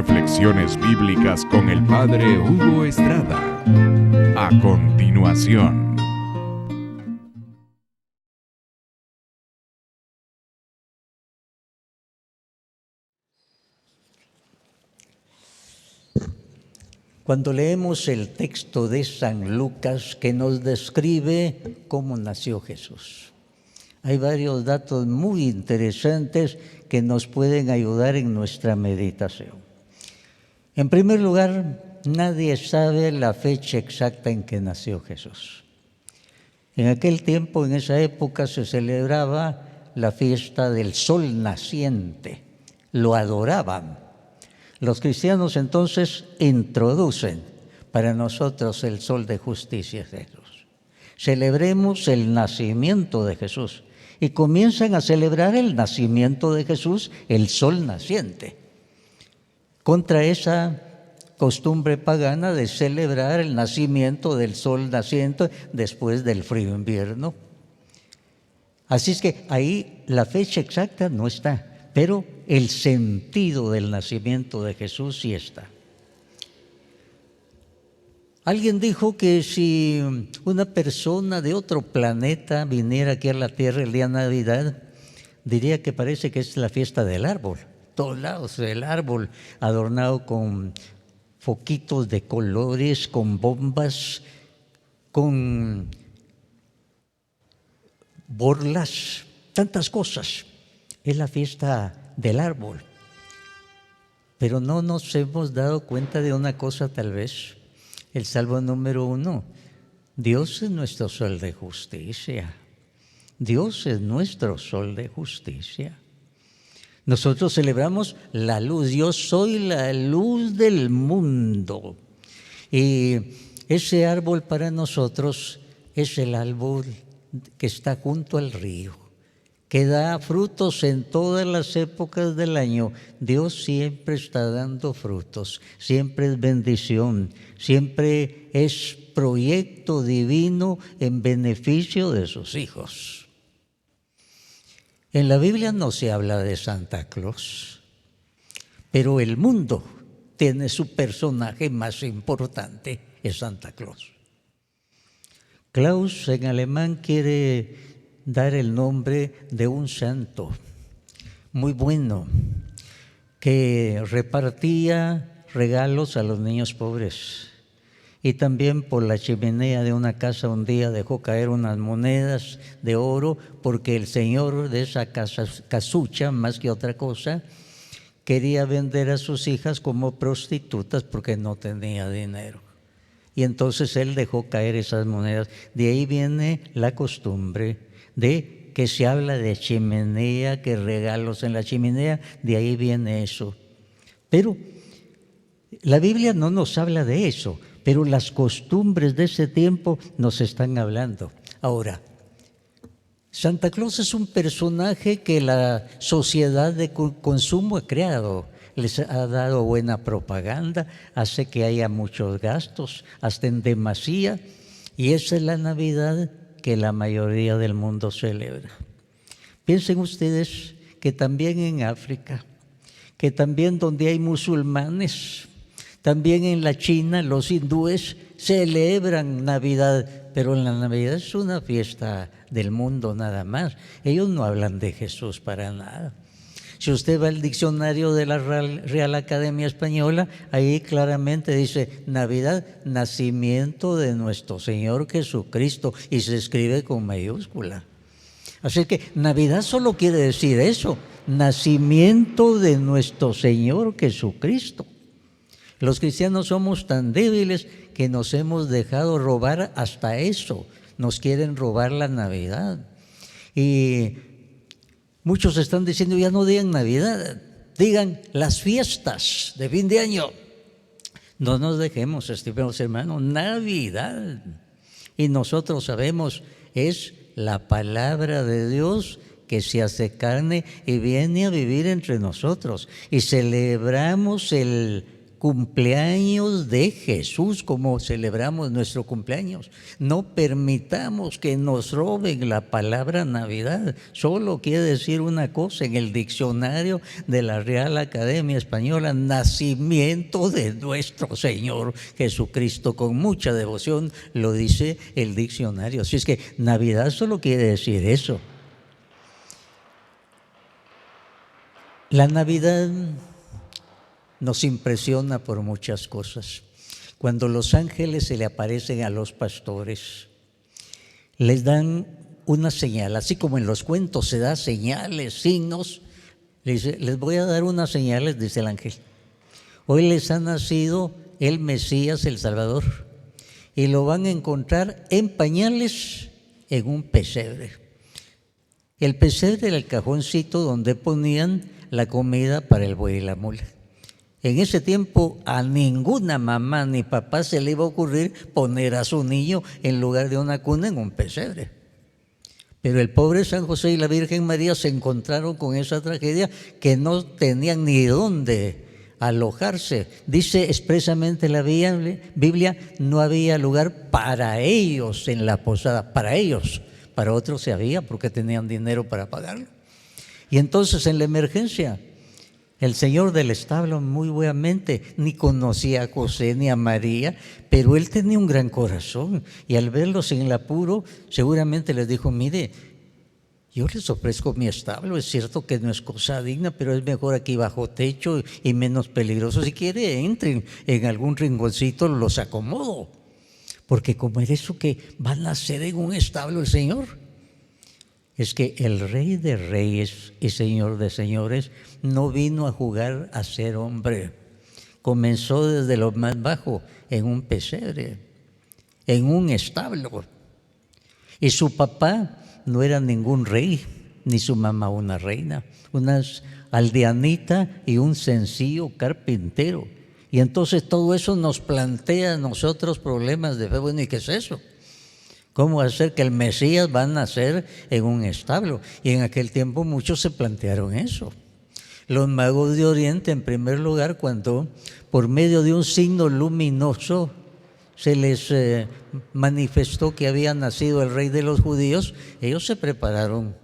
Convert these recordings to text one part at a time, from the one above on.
Reflexiones bíblicas con el Padre Hugo Estrada. A continuación. Cuando leemos el texto de San Lucas que nos describe cómo nació Jesús, hay varios datos muy interesantes que nos pueden ayudar en nuestra meditación. En primer lugar, nadie sabe la fecha exacta en que nació Jesús. En aquel tiempo, en esa época, se celebraba la fiesta del sol naciente. Lo adoraban. Los cristianos entonces introducen para nosotros el sol de justicia de Jesús. Celebremos el nacimiento de Jesús y comienzan a celebrar el nacimiento de Jesús, el sol naciente, contra esa costumbre pagana de celebrar el nacimiento del sol naciente después del frío invierno. Así es que ahí la fecha exacta no está, pero el sentido del nacimiento de Jesús sí está. Alguien dijo que si una persona de otro planeta viniera aquí a la Tierra el día de Navidad, diría que parece que es la fiesta del árbol. Todos lados el árbol adornado con foquitos de colores, con bombas, con borlas, tantas cosas. Es la fiesta del árbol. Pero no nos hemos dado cuenta de una cosa tal vez. El Salmo número 1. Dios es nuestro sol de justicia. Dios es nuestro sol de justicia. Nosotros celebramos la luz. Yo soy la luz del mundo. Y ese árbol para nosotros es el árbol que está junto al río, que da frutos en todas las épocas del año. Dios siempre está dando frutos, siempre es bendición, siempre es proyecto divino en beneficio de sus hijos. En la Biblia no se habla de Santa Claus, pero el mundo tiene su personaje más importante, es Santa Claus. Klaus en alemán quiere dar el nombre de un santo muy bueno que repartía regalos a los niños pobres, y también por la chimenea de una casa un día dejó caer unas monedas de oro porque el señor de esa casucha, más que otra cosa, quería vender a sus hijas como prostitutas porque no tenía dinero. Y entonces él dejó caer esas monedas. De ahí viene la costumbre de que se habla de chimenea, que regalos en la chimenea, de ahí viene eso. Pero la Biblia no nos habla de eso, pero las costumbres de ese tiempo nos están hablando. Ahora, Santa Claus es un personaje que la sociedad de consumo ha creado. Les ha dado buena propaganda, hace que haya muchos gastos, hasta en demasía, y esa es la Navidad que la mayoría del mundo celebra. Piensen ustedes que también en África, que también donde hay musulmanes, también en la China los hindúes celebran Navidad, pero la Navidad es una fiesta del mundo nada más. Ellos no hablan de Jesús para nada. Si usted va al diccionario de la Real Academia Española, ahí claramente dice Navidad, nacimiento de nuestro Señor Jesucristo, y se escribe con mayúscula. Así que Navidad solo quiere decir eso, nacimiento de nuestro Señor Jesucristo. Los cristianos somos tan débiles que nos hemos dejado robar hasta eso. Nos quieren robar la Navidad. Y muchos están diciendo, ya no digan Navidad, digan las fiestas de fin de año. No nos dejemos, estimados hermanos, Navidad. Y nosotros sabemos, es la palabra de Dios que se hace carne y viene a vivir entre nosotros. Y celebramos el cumpleaños de Jesús, como celebramos nuestro cumpleaños. No permitamos que nos roben la palabra Navidad. Solo quiere decir una cosa en el diccionario de la Real Academia Española: nacimiento de nuestro Señor Jesucristo. Con mucha devoción lo dice el diccionario. Así es que Navidad solo quiere decir eso. La Navidad nos impresiona por muchas cosas. Cuando los ángeles se le aparecen a los pastores, les dan una señal, así como en los cuentos se da señales, signos. Les voy a dar unas señales, dice el ángel. Hoy les ha nacido el Mesías, el Salvador, y lo van a encontrar en pañales en un pesebre. El pesebre era el cajoncito donde ponían la comida para el buey y la mula. En ese tiempo a ninguna mamá ni papá se le iba a ocurrir poner a su niño en lugar de una cuna en un pesebre. Pero el pobre San José y la Virgen María se encontraron con esa tragedia, que no tenían ni dónde alojarse. Dice expresamente la Biblia, no había lugar para ellos en la posada, para ellos. Para otros se había, porque tenían dinero para pagarlo. Y entonces en la emergencia, el señor del establo muy buenamente ni conocía a José ni a María, pero él tenía un gran corazón, y al verlos en el apuro seguramente les dijo: mire, yo les ofrezco mi establo, es cierto que no es cosa digna, pero es mejor aquí bajo techo y menos peligroso. Si quiere, entren en algún rinconcito, los acomodo, porque como es eso que van a hacer en un establo el Señor. Es que el Rey de Reyes y Señor de Señores no vino a jugar a ser hombre. Comenzó desde lo más bajo, en un pesebre, en un establo. Y su papá no era ningún rey, ni su mamá una reina, una aldeanita y un sencillo carpintero. Y entonces todo eso nos plantea a nosotros problemas de fe. Bueno, ¿y qué es eso? ¿Cómo hacer que el Mesías va a nacer en un establo? Y en aquel tiempo muchos se plantearon eso. Los magos de Oriente, en primer lugar, cuando por medio de un signo luminoso se les manifestó que había nacido el Rey de los judíos, ellos se prepararon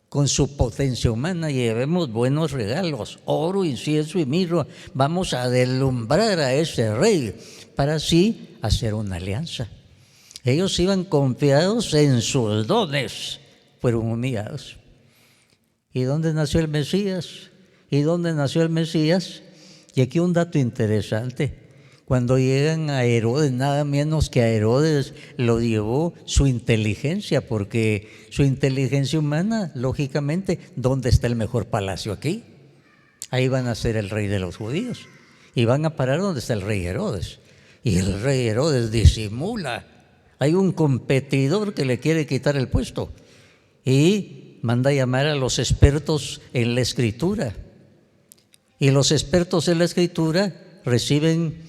con su potencia humana: llevemos buenos regalos, oro, incienso y mirra, vamos a deslumbrar a ese rey, para así hacer una alianza. Ellos iban confiados en sus dones, fueron humillados. ¿Y dónde nació el Mesías? ¿Y dónde nació el Mesías? Y aquí un dato interesante: cuando llegan a Herodes, nada menos que a Herodes lo llevó su inteligencia, porque su inteligencia humana, lógicamente, ¿dónde está el mejor palacio? Aquí. Ahí van a ser el rey de los judíos, y van a parar donde está el rey Herodes. Y el rey Herodes disimula. Hay un competidor que le quiere quitar el puesto y manda a llamar a los expertos en la Escritura. Y los expertos en la Escritura reciben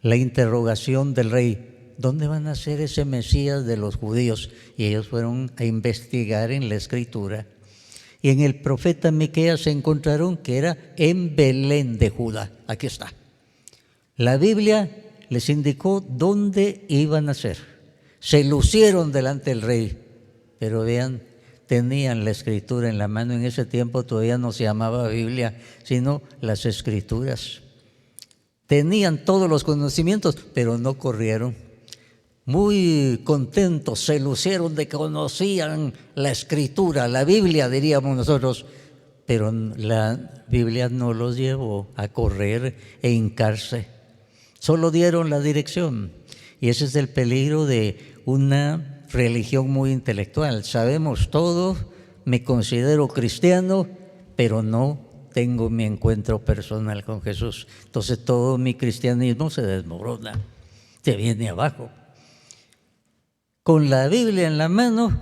la interrogación del rey: ¿dónde van a ser ese Mesías de los judíos? Y ellos fueron a investigar en la Escritura. Y en el profeta Miqueas se encontraron que era en Belén de Judá. Aquí está. La Biblia les indicó dónde iban a ser. Se lucieron delante del rey, pero vean, tenían la Escritura en la mano. En ese tiempo todavía no se llamaba Biblia, sino las Escrituras. Tenían todos los conocimientos, pero no corrieron. Muy contentos, se lucieron de que conocían la Escritura, la Biblia, diríamos nosotros, pero la Biblia no los llevó a correr e hincarse. Solo dieron la dirección, y ese es el peligro de una religión muy intelectual. Sabemos todo, me considero cristiano, pero no tengo mi encuentro personal con Jesús. Entonces todo mi cristianismo se desmorona, se viene abajo. Con la Biblia en la mano,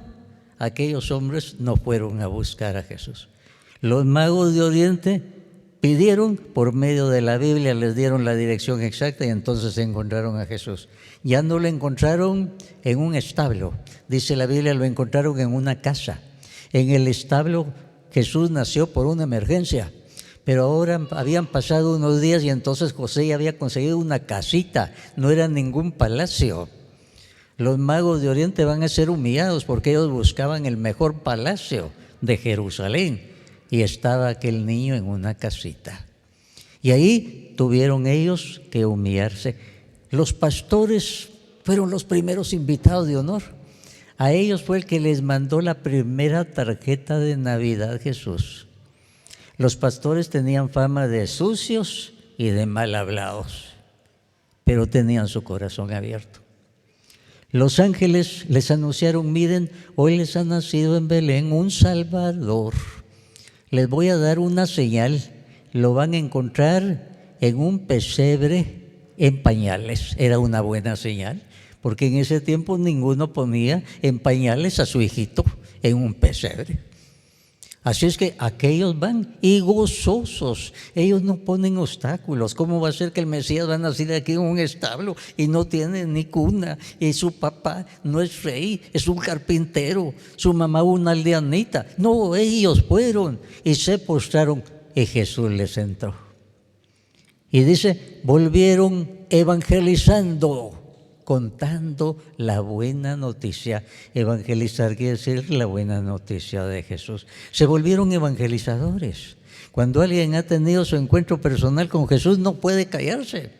aquellos hombres no fueron a buscar a Jesús. Los magos de Oriente pidieron, por medio de la Biblia les dieron la dirección exacta, y entonces encontraron a Jesús. Ya no lo encontraron en un establo, dice la Biblia, lo encontraron en una casa. En el establo Jesús nació por una emergencia, Pero ahora habían pasado unos días y entonces José ya había conseguido una casita, no era ningún palacio. Los magos de Oriente van a ser humillados porque ellos buscaban el mejor palacio de Jerusalén y estaba aquel niño en una casita. Y ahí tuvieron ellos que humillarse. Los pastores fueron los primeros invitados de honor. A ellos fue el que les mandó la primera tarjeta de Navidad Jesús. Los pastores tenían fama de sucios y de mal hablados, pero tenían su corazón abierto. Los ángeles les anunciaron: miren, hoy les ha nacido en Belén un Salvador. Les voy a dar una señal, lo van a encontrar en un pesebre en pañales. Era una buena señal, porque en ese tiempo ninguno ponía en pañales a su hijito en un pesebre. Así es que aquellos van y gozosos, ellos no ponen obstáculos. ¿Cómo va a ser que el Mesías va a nacer aquí en un establo y no tiene ni cuna? Y su papá no es rey, es un carpintero, su mamá una aldeanita. No, ellos fueron y se postraron y Jesús les entró. Y dice, volvieron evangelizando, contando la buena noticia. Evangelizar quiere decir la buena noticia de Jesús. Se volvieron evangelizadores. Cuando alguien ha tenido su encuentro personal con Jesús, no puede callarse.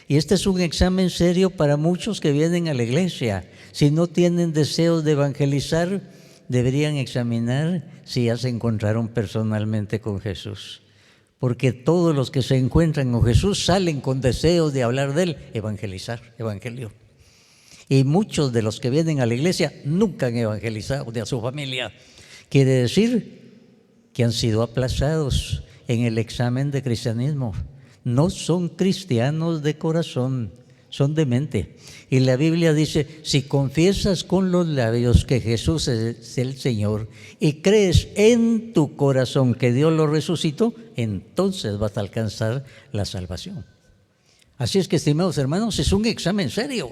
Y este es un examen serio para muchos que vienen a la iglesia. Si no tienen deseos de evangelizar, deberían examinar si ya se encontraron personalmente con Jesús. Porque todos los que se encuentran con Jesús salen con deseos de hablar de Él, evangelizar, evangelio. Y muchos de los que vienen a la iglesia nunca han evangelizado de a su familia. Quiere decir que han sido aplazados en el examen de cristianismo. No son cristianos de corazón, son de mente. Y la Biblia dice, si confiesas con los labios que Jesús es el Señor y crees en tu corazón que Dios lo resucitó, entonces vas a alcanzar la salvación. Así es que, estimados hermanos, es un examen serio.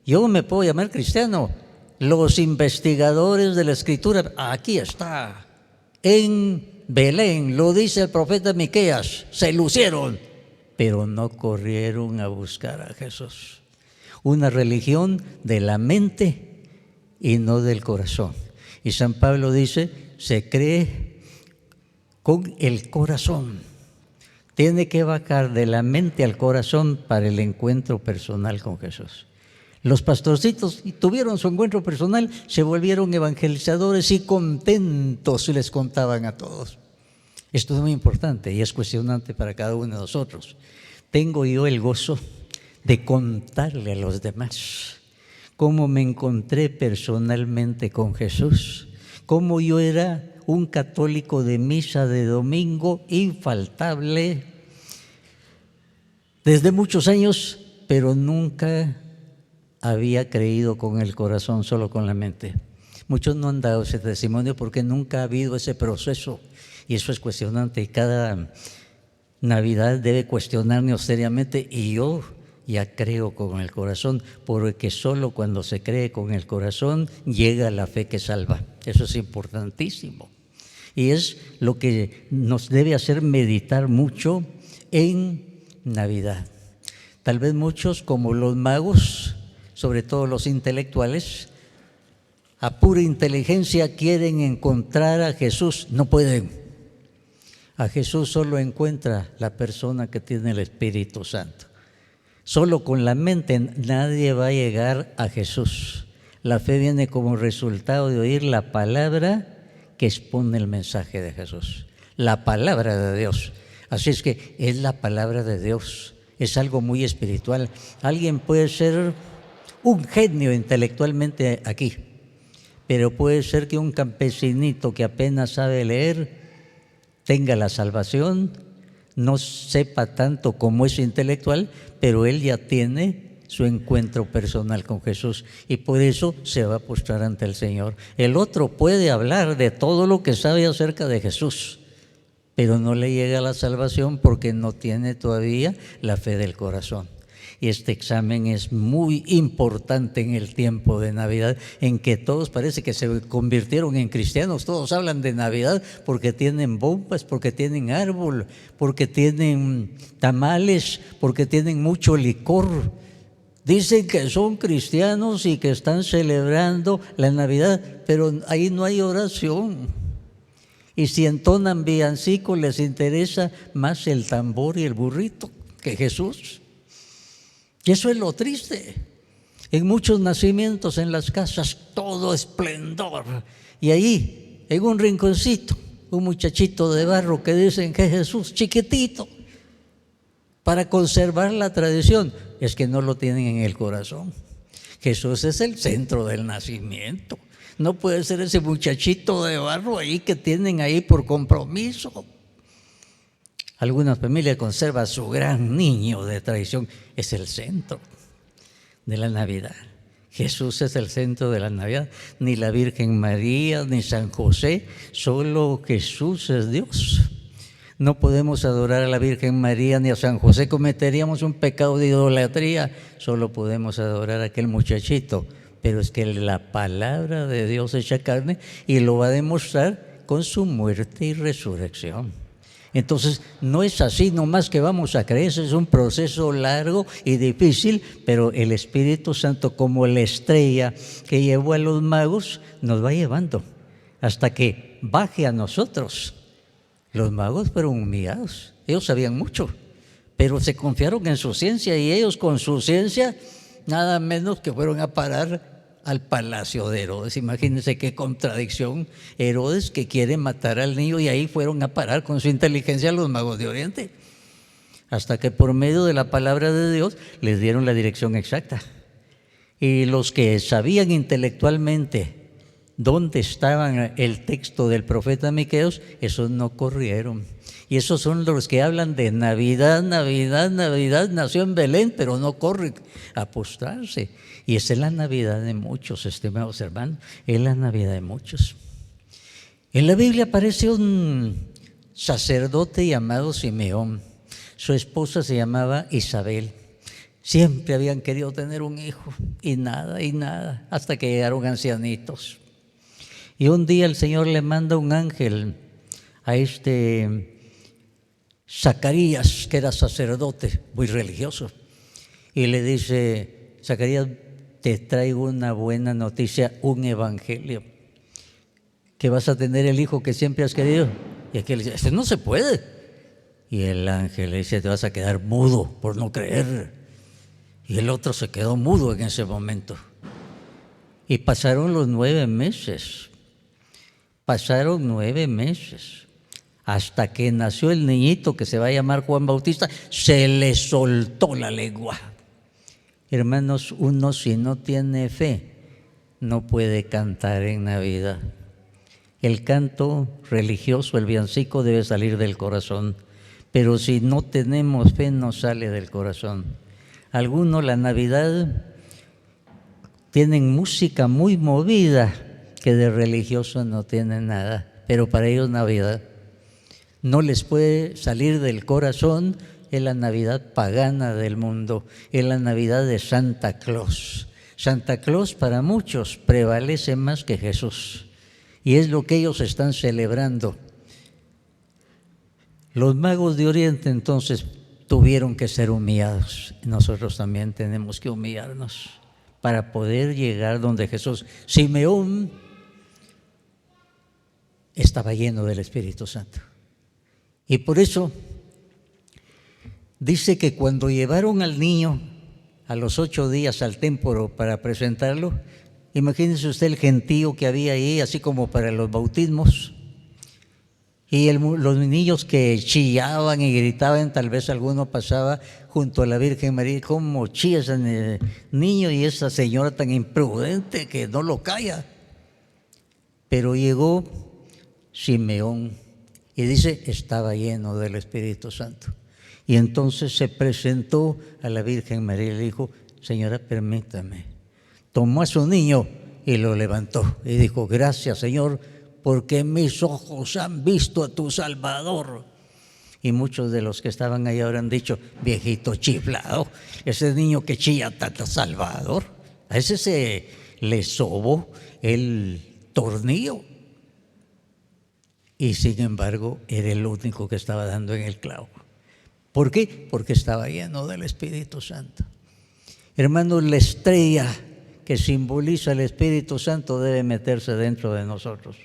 Yo me puedo llamar cristiano. Los investigadores de la Escritura, aquí está, en Belén, lo dice el profeta Miqueas, se lucieron, pero no corrieron a buscar a Jesús. Una religión de la mente y no del corazón. Y San Pablo dice, se cree con el corazón. Tiene que bajar de la mente al corazón para el encuentro personal con Jesús. Los pastorcitos tuvieron su encuentro personal, se volvieron evangelizadores y contentos les contaban a todos. Esto es muy importante y es cuestionante para cada uno de nosotros. Tengo yo el gozo de contarle a los demás cómo me encontré personalmente con Jesús, cómo yo era un católico de misa de domingo infaltable desde muchos años, pero nunca había creído con el corazón, solo con la mente. Muchos no han dado ese testimonio porque nunca ha habido ese proceso y eso es cuestionante y cada Navidad debe cuestionarnos seriamente y yo ya creo con el corazón, porque solo cuando se cree con el corazón llega la fe que salva. Eso es importantísimo y es lo que nos debe hacer meditar mucho en Navidad. Tal vez muchos, como los magos, sobre todo los intelectuales, a pura inteligencia quieren encontrar a Jesús, no pueden. A Jesús solo encuentra la persona que tiene el Espíritu Santo. Solo con la mente nadie va a llegar a Jesús. La fe viene como resultado de oír la palabra que expone el mensaje de Jesús. La palabra de Dios. Así es que es la palabra de Dios. Es algo muy espiritual. Alguien puede ser un genio intelectualmente aquí, pero puede ser que un campesinito que apenas sabe leer tenga la salvación, no sepa tanto como es intelectual, pero él ya tiene su encuentro personal con Jesús y por eso se va a postrar ante el Señor. El otro puede hablar de todo lo que sabe acerca de Jesús, pero no le llega la salvación porque no tiene todavía la fe del corazón. Y este examen es muy importante en el tiempo de Navidad, en que todos parece que se convirtieron en cristianos. Todos hablan de Navidad porque tienen bombas, porque tienen árbol, porque tienen tamales, porque tienen mucho licor. Dicen que son cristianos y que están celebrando la Navidad, pero ahí no hay oración. Y si entonan villancicos, les interesa más el tambor y el burrito que Jesús. Y eso es lo triste. En muchos nacimientos, en las casas, todo esplendor. Y ahí, en un rinconcito, un muchachito de barro que dicen que es Jesús, chiquitito, para conservar la tradición. Es que no lo tienen en el corazón. Jesús es el centro del nacimiento. No puede ser ese muchachito de barro ahí que tienen ahí por compromiso. Algunas familias conservan a su gran niño de tradición. Es el centro de la Navidad. Jesús es el centro de la Navidad. Ni la Virgen María, ni San José. Solo Jesús es Dios. No podemos adorar a la Virgen María ni a San José. Cometeríamos un pecado de idolatría. Solo podemos adorar a aquel muchachito. Pero es que la palabra de Dios hecha carne y lo va a demostrar con su muerte y resurrección. Entonces, no es así nomás que vamos a creer, es un proceso largo y difícil, pero el Espíritu Santo, como la estrella que llevó a los magos, nos va llevando hasta que baje a nosotros. Los magos fueron humillados, ellos sabían mucho, pero se confiaron en su ciencia y ellos con su ciencia, nada menos que fueron a parar al palacio de Herodes. Imagínense qué contradicción. Herodes que quiere matar al niño y ahí fueron a parar con su inteligencia los magos de Oriente. Hasta que por medio de la palabra de Dios les dieron la dirección exacta. Y los que sabían intelectualmente dónde estaba el texto del profeta Miqueas, esos no corrieron. Y esos son los que hablan de Navidad, Navidad, Navidad, nació en Belén, pero no corren a postrarse. Y esa es la Navidad de muchos, estimados hermanos, es la Navidad de muchos. En la Biblia aparece un sacerdote llamado Simeón. Su esposa se llamaba Isabel. Siempre habían querido tener un hijo y nada, hasta que llegaron ancianitos. Y un día el Señor le manda un ángel a Zacarías, que era sacerdote, muy religioso, y le dice: Zacarías, te traigo una buena noticia, un evangelio, que vas a tener el hijo que siempre has querido. Y aquel le dice: este no se puede. Y el ángel le dice: te vas a quedar mudo por no creer. Y el otro se quedó mudo en ese momento. Y pasaron los 9 meses. Pasaron 9 meses. Hasta que nació el niñito que se va a llamar Juan Bautista, se le soltó la lengua. Hermanos, uno si no tiene fe, no puede cantar en Navidad. El canto religioso, el villancico, debe salir del corazón. Pero si no tenemos fe, no sale del corazón. Algunos la Navidad tienen música muy movida, que de religioso no tienen nada. Pero para ellos Navidad no les puede salir del corazón. Es la Navidad pagana del mundo, es la Navidad de Santa Claus. Santa Claus para muchos prevalece más que Jesús, y es lo que ellos están celebrando. Los magos de Oriente entonces tuvieron que ser humillados. Nosotros también tenemos que humillarnos para poder llegar donde Jesús. Simeón estaba lleno del Espíritu Santo, y por eso dice que cuando llevaron al niño a los 8 días al templo para presentarlo, imagínense usted el gentío que había ahí, así como para los bautismos, y los niños que chillaban y gritaban. Tal vez alguno pasaba junto a la Virgen María, como chilla ese niño y esa señora tan imprudente que no lo calla. Pero llegó Simeón y dice, estaba lleno del Espíritu Santo. Y entonces se presentó a la Virgen María y le dijo: señora, permítame. Tomó a su niño y lo levantó y dijo: gracias, Señor, porque mis ojos han visto a tu Salvador. Y muchos de los que estaban ahí habrán dicho, viejito chiflado, ese niño que chilla tanto Salvador, a ese se le sobó el tornillo. Y sin embargo, era el único que estaba dando en el clavo. ¿Por qué? Porque estaba lleno del Espíritu Santo. Hermanos, la estrella que simboliza el Espíritu Santo debe meterse dentro de nosotros.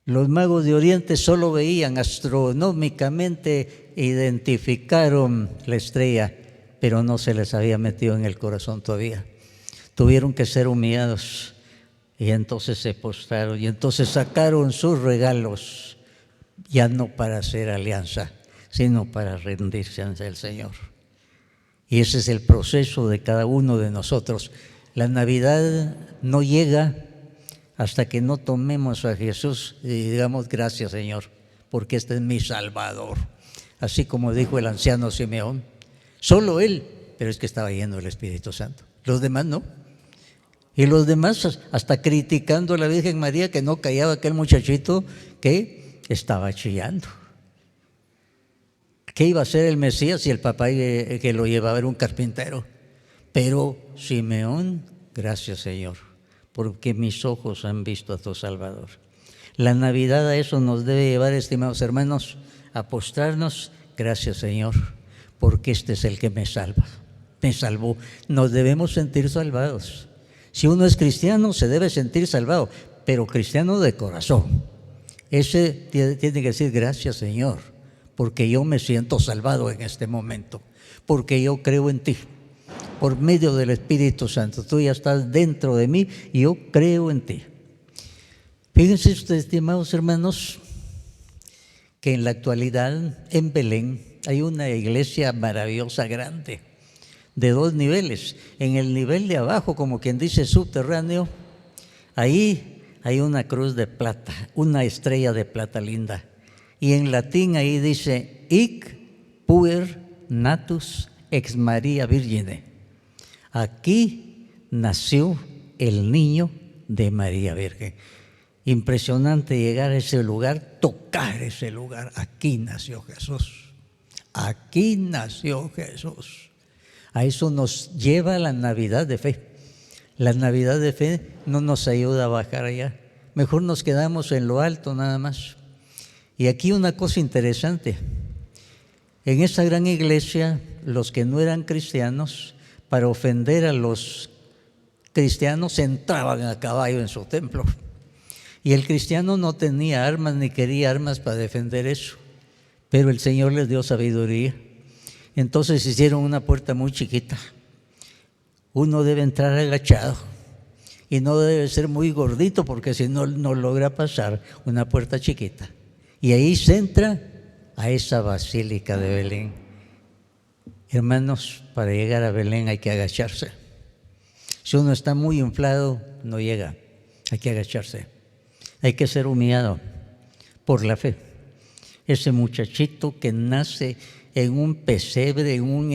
Los magos de Oriente solo veían astronómicamente, identificaron la estrella, pero no se les había metido en el corazón todavía. Tuvieron que ser humillados y entonces se postraron y entonces sacaron sus regalos, ya no para hacer alianza, sino para rendirse ante el Señor. Y ese es el proceso de cada uno de nosotros. La Navidad no llega hasta que no tomemos a Jesús y digamos, gracias Señor, porque este es mi Salvador. Así como dijo el anciano Simeón, solo él, pero es que estaba lleno del Espíritu Santo. Los demás no. Y los demás hasta criticando a la Virgen María que no callaba aquel muchachito que estaba chillando. ¿Qué iba a ser el Mesías si el papá que lo llevaba era un carpintero? Pero Simeón, gracias Señor, porque mis ojos han visto a tu Salvador. La Navidad a eso nos debe llevar, estimados hermanos, a postrarnos, gracias Señor, porque este es el que me salva, me salvó. Nos debemos sentir salvados. Si uno es cristiano, se debe sentir salvado, pero cristiano de corazón. Ese tiene que decir, gracias Señor, porque yo me siento salvado en este momento, porque yo creo en ti. Por medio del Espíritu Santo, tú ya estás dentro de mí y yo creo en ti. Fíjense ustedes, estimados hermanos, que en la actualidad en Belén hay una iglesia maravillosa, grande, de 2 niveles. En el nivel de abajo, como quien dice subterráneo, ahí hay una cruz de plata, una estrella de plata linda. Y en latín ahí dice, Hic puer natus ex Maria Virgine. Aquí nació el niño de María Virgen. Impresionante llegar a ese lugar, tocar ese lugar. Aquí nació Jesús. Aquí nació Jesús. A eso nos lleva la Navidad de fe. La Navidad de fe no nos ayuda a bajar allá. Mejor nos quedamos en lo alto nada más. Y aquí una cosa interesante. En esa gran iglesia, los que no eran cristianos, para ofender a los cristianos, entraban a caballo en su templo. Y el cristiano no tenía armas ni quería armas para defender eso. Pero el Señor les dio sabiduría. Entonces hicieron una puerta muy chiquita. Uno debe entrar agachado y no debe ser muy gordito porque si no, no logra pasar. Una puerta chiquita. Y ahí se entra a esa basílica de Belén. Hermanos, para llegar a Belén hay que agacharse. Si uno está muy inflado, no llega. Hay que agacharse. Hay que ser humillado por la fe. Ese muchachito que nace en un pesebre, en un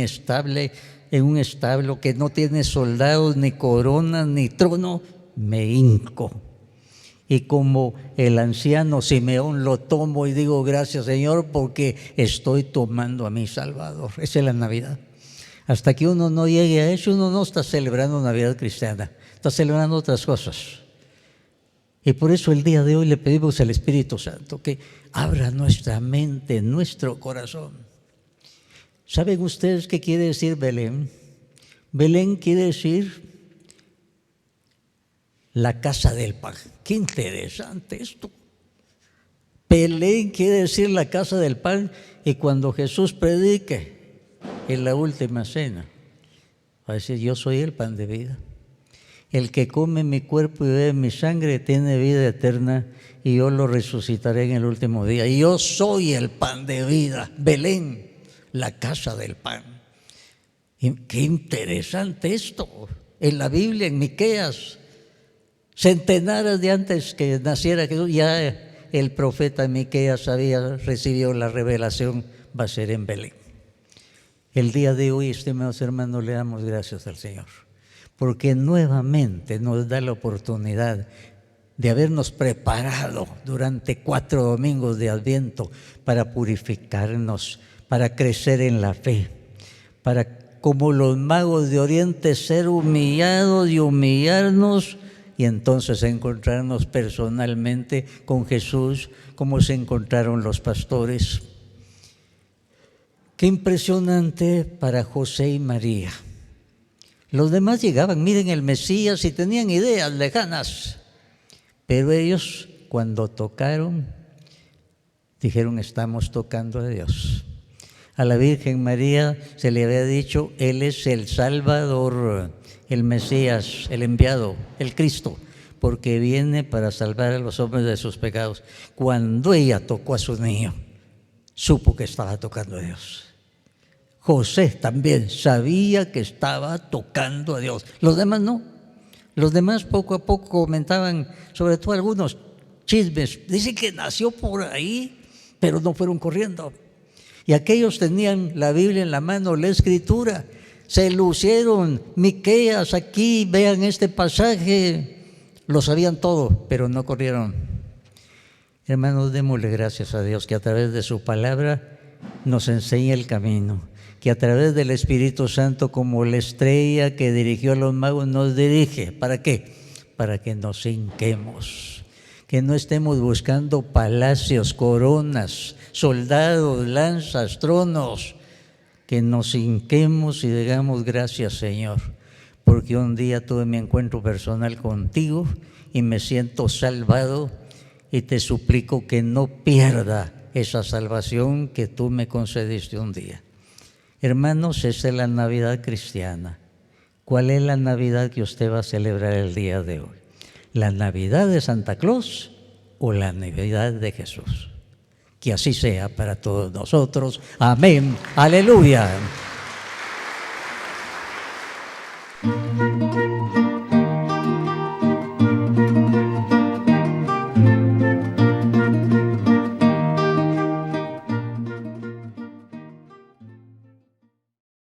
establo que no tiene soldados, ni coronas, ni trono, me hinco. Y como el anciano Simeón lo tomo y digo, gracias Señor, porque estoy tomando a mi Salvador. Esa es la Navidad. Hasta que uno no llegue a eso, uno no está celebrando Navidad cristiana, está celebrando otras cosas. Y por eso el día de hoy le pedimos al Espíritu Santo que abra nuestra mente, nuestro corazón. ¿Saben ustedes qué quiere decir Belén? Belén quiere decir la casa del pan. Qué interesante esto. Belén quiere decir la casa del pan, y cuando Jesús predique en la última cena, va a decir, yo soy el pan de vida. El que come mi cuerpo y bebe mi sangre tiene vida eterna, y yo lo resucitaré en el último día. Y yo soy el pan de vida. Belén, la casa del pan. Y qué interesante esto. En la Biblia, en Miqueas, centenares de antes que naciera Jesús, ya el profeta Miqueas había recibido la revelación, va a ser en Belén. El día de hoy, estimados hermanos, le damos gracias al Señor, porque nuevamente nos da la oportunidad de habernos preparado durante 4 domingos de Adviento para purificarnos, para crecer en la fe, para, como los magos de Oriente, ser humillados y humillarnos y entonces encontrarnos personalmente con Jesús como se encontraron los pastores. Qué impresionante para José y María. Los demás llegaban, miren el Mesías, y tenían ideas lejanas, pero ellos cuando tocaron, dijeron: estamos tocando a Dios. A la Virgen María se le había dicho: Él es el Salvador, el Mesías, el enviado, el Cristo, porque viene para salvar a los hombres de sus pecados. Cuando ella tocó a su niño, supo que estaba tocando a Dios. José también sabía que estaba tocando a Dios. Los demás no. Los demás poco a poco comentaban, sobre todo algunos chismes. Dicen que nació por ahí, pero no fueron corriendo. Y aquellos tenían la Biblia en la mano, la Escritura. Se lucieron. Miqueas, aquí, vean este pasaje. Lo sabían todo, pero no corrieron. Hermanos, démosle gracias a Dios que a través de su palabra nos enseña el camino, que a través del Espíritu Santo, como la estrella que dirigió a los magos, nos dirige. ¿Para qué? Para que nos hinquemos, que no estemos buscando palacios, coronas, soldados, lanzas, tronos, que nos hinquemos y digamos: gracias, Señor, porque un día tuve mi encuentro personal contigo y me siento salvado, y te suplico que no pierda esa salvación que tú me concediste un día. Hermanos, esa es la Navidad cristiana. ¿Cuál es la Navidad que usted va a celebrar el día de hoy? ¿La Navidad de Santa Claus o la Navidad de Jesús? Que así sea para todos nosotros. Amén. Aleluya.